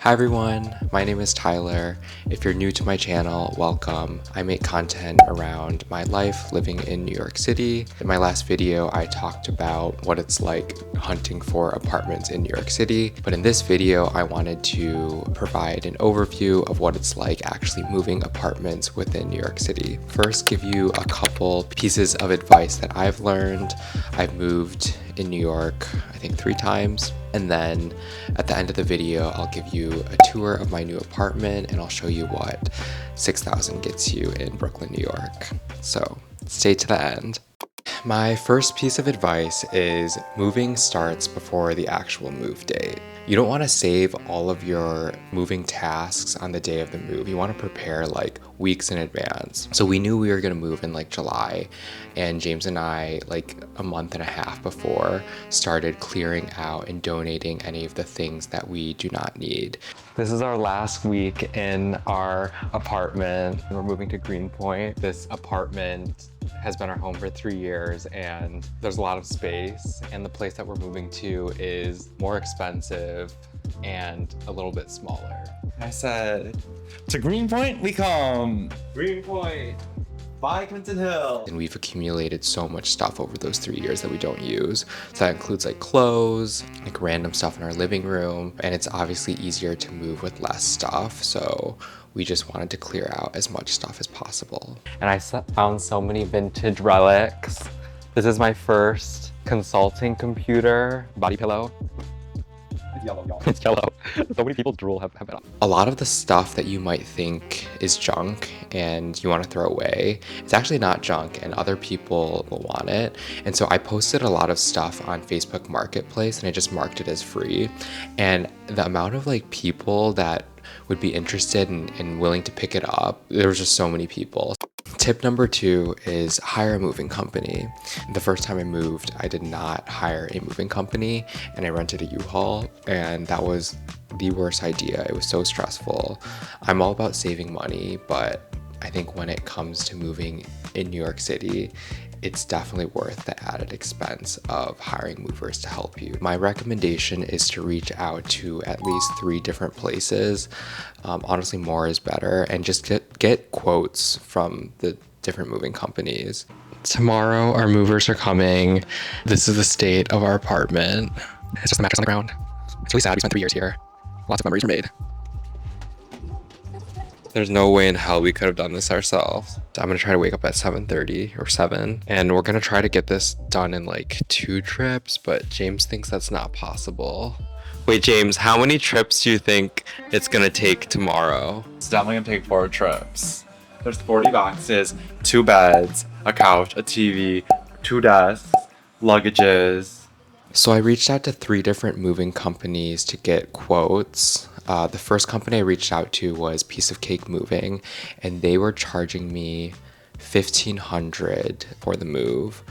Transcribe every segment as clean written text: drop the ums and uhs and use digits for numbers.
Hi everyone, my name is Tyler. If you're new to my channel, welcome. I make content around my life living in New York City. In my last video, I talked about what it's like hunting for apartments in New York City. But in this video, I wanted to provide an overview of what it's like actually moving apartments within New York City. First, give you a couple pieces of advice that I've learned. I've moved in New York, I think 3 times. And then at the end of the video, I'll give you a tour of my new apartment and I'll show you what 6,000 gets you in Brooklyn, New York. So stay to the end. My first piece of advice is moving starts before the actual move date. You don't want to save all of your moving tasks on the day of the move. You want to prepare like weeks in advance. So we knew we were going to move in like July, and James and I, like a month and a half before, started clearing out and donating any of the things that we do not need. This is our last week in our apartment. We're moving to Greenpoint. This apartment has been our home for 3 years and there's a lot of space, and the place that we're moving to is more expensive and a little bit smaller. I said, to Greenpoint we come. Greenpoint! Bye, Clinton Hill. And we've accumulated so much stuff over those 3 years that we don't use. So that includes like clothes, like random stuff in our living room, and it's obviously easier to move with less stuff. So we just wanted to clear out as much stuff as possible. And I found so many vintage relics. This is my first consulting computer. Body pillow. It's yellow, y'all. It's yellow. So many people drool have it on. A lot of the stuff that you might think is junk and you want to throw away, it's actually not junk and other people will want it. And so I posted a lot of stuff on Facebook Marketplace and I just marked it as free. And the amount of like people that would be interested and willing to pick it up, there was just so many people. Tip number 2 is hire a moving company. The first time I moved, I did not hire a moving company and I rented a U-Haul, and that was the worst idea. It was so stressful. I'm all about saving money, but I think when it comes to moving in New York City, it's definitely worth the added expense of hiring movers to help you. My recommendation is to reach out to at least 3 different places. Honestly, more is better, and just get quotes from the different moving companies. Tomorrow, our movers are coming. This is the state of our apartment. It's just a mattress on the ground. It's really sad. We spent 3 years here. Lots of memories were made. There's no way in hell we could have done this ourselves. I'm gonna try to wake up at 7:30 or 7, and we're gonna try to get this done in like 2 trips, but James thinks that's not possible. Wait, James, how many trips do you think it's gonna take tomorrow? It's definitely gonna take 4 trips. There's 40 boxes, 2 beds, a couch, a TV, 2 desks, luggages. So I reached out to 3 different moving companies to get quotes. The first company I reached out to was Piece of Cake Moving, and they were charging me $1,500 for the move.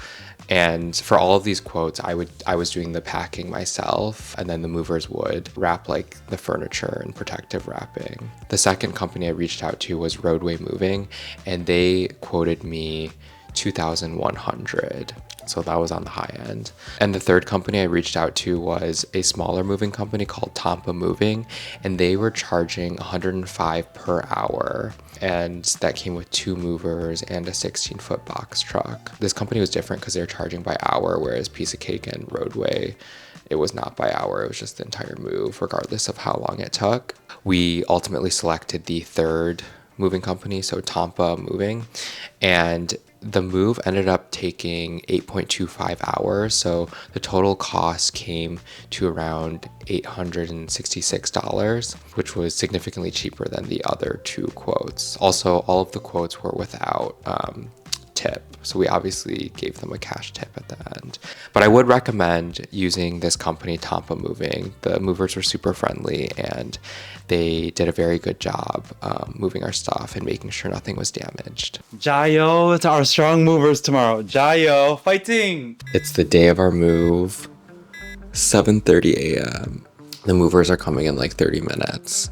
And for all of these quotes, I was doing the packing myself, and then the movers would wrap like the furniture and protective wrapping. The second company I reached out to was Roadway Moving, and they quoted me $2,100. So that was on the high end. And the third company I reached out to was a smaller moving company called Tompa Moving, and they were charging $105 per hour. And that came with 2 movers and a 16-foot box truck. This company was different because they were charging by hour, whereas Piece of Cake and Roadway, it was not by hour, it was just the entire move, regardless of how long it took. We ultimately selected the third moving company, so Tompa Moving, and the move ended up taking 8.25 hours, so the total cost came to around $866, which was significantly cheaper than the other 2 quotes. Also, all of the quotes were without tip, so we obviously gave them a cash tip at the end. But I would recommend using this company, Tompa Moving. The movers were super friendly and they did a very good job moving our stuff and making sure nothing was damaged. Jayo to our strong movers tomorrow. Jayo, fighting! It's the day of our move, 7:30 a.m. The movers are coming in like 30 minutes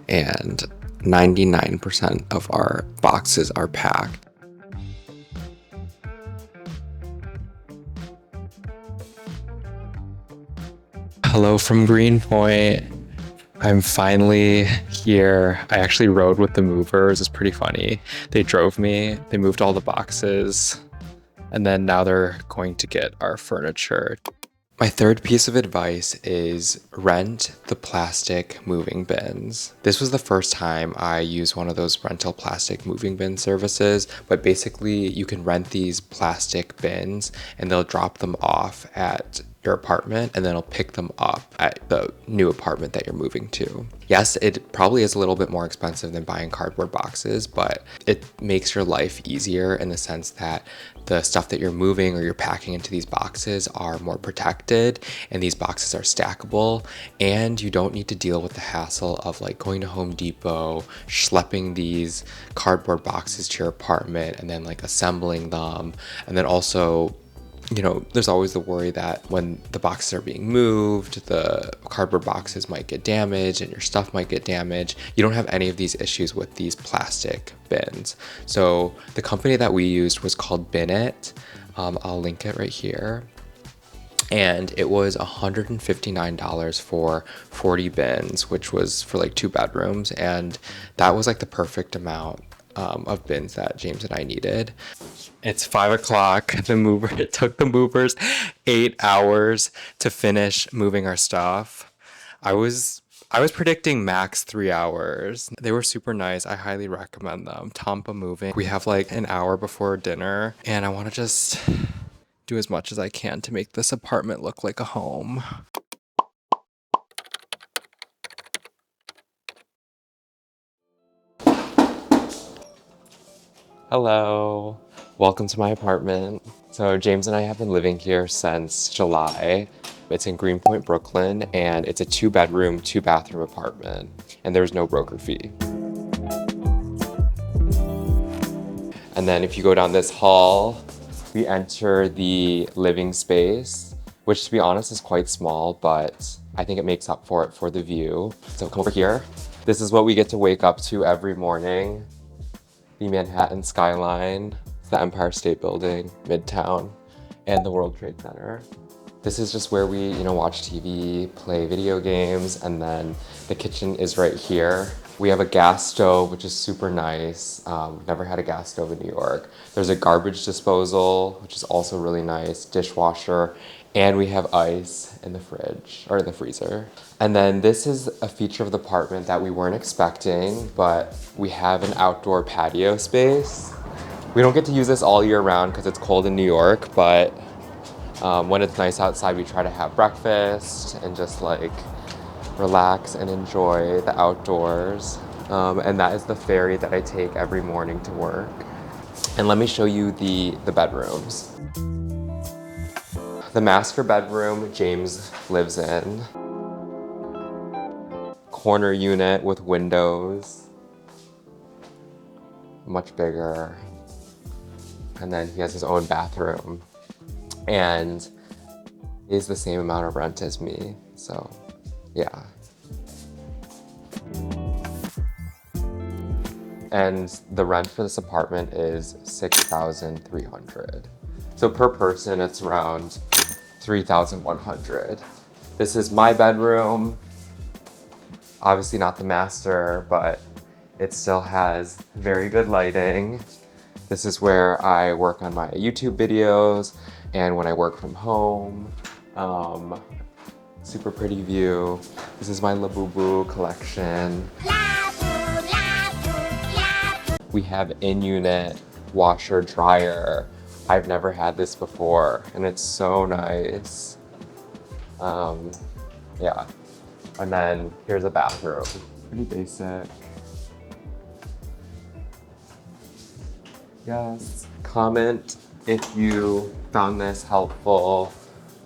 and 99% of our boxes are packed. Hello from Greenpoint. I'm finally here. I actually rode with the movers. It's pretty funny. They drove me, they moved all the boxes, and then now they're going to get our furniture. My third piece of advice is rent the plastic moving bins. This was the first time I used one of those rental plastic moving bin services, but basically you can rent these plastic bins and they'll drop them off at your apartment and then it'll pick them up at the new apartment that you're moving to. Yes, it probably is a little bit more expensive than buying cardboard boxes, but it makes your life easier in the sense that the stuff that you're moving or you're packing into these boxes are more protected and these boxes are stackable, and you don't need to deal with the hassle of like going to Home Depot, schlepping these cardboard boxes to your apartment and then like assembling them. And then also, you know, there's always the worry that when the boxes are being moved, the cardboard boxes might get damaged and your stuff might get damaged. You don't have any of these issues with these plastic bins. So the company that we used was called Bin It. I'll link it right here. And it was $159 for 40 bins, which was for like 2 bedrooms. And that was like the perfect amount of bins that James and I needed. It's 5 o'clock. It took the movers 8 hours to finish moving our stuff. I was predicting max 3 hours. They were super nice. I highly recommend them. Tompa Moving. We have like an hour before dinner and I want to just do as much as I can to make this apartment look like a home. Hello. Welcome to my apartment. So James and I have been living here since July. It's in Greenpoint, Brooklyn, and it's a 2-bedroom, 2-bathroom apartment, and there's no broker fee. And then if you go down this hall, we enter the living space, which to be honest is quite small, but I think it makes up for it for the view. So come over here. This is what we get to wake up to every morning. The Manhattan skyline, the Empire State Building, Midtown, and the World Trade Center. This is just where we, watch TV, play video games, and then the kitchen is right here. We have a gas stove, which is super nice. We've never had a gas stove in New York. There's a garbage disposal, which is also really nice, dishwasher, and we have ice in the fridge, or in the freezer. And then this is a feature of the apartment that we weren't expecting, but we have an outdoor patio space. We don't get to use this all year round because it's cold in New York, but when it's nice outside, we try to have breakfast and just like relax and enjoy the outdoors. And that is the ferry that I take every morning to work. And let me show you the bedrooms. The master bedroom James lives in. Corner unit with windows. Much bigger. And then he has his own bathroom. And is the same amount of rent as me, so yeah. And the rent for this apartment is $6,300. So per person, it's around $3,100. This is my bedroom. Obviously not the master, but it still has very good lighting. This is where I work on my YouTube videos and when I work from home. Super pretty view. This is my Labubu collection. We have in-unit washer dryer. I've never had this before and it's so nice. Yeah. And then here's a bathroom. Pretty basic. Yes. Comment if you found this helpful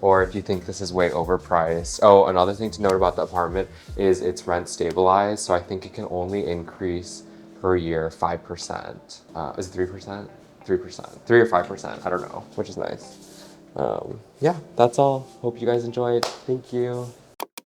or if you think this is way overpriced. Oh, another thing to note about the apartment is it's rent stabilized. So I think it can only increase per year 5%. Is it 3%? 3%, 3 or 5%, I don't know, which is nice. Yeah, that's all. Hope you guys enjoyed. Thank you.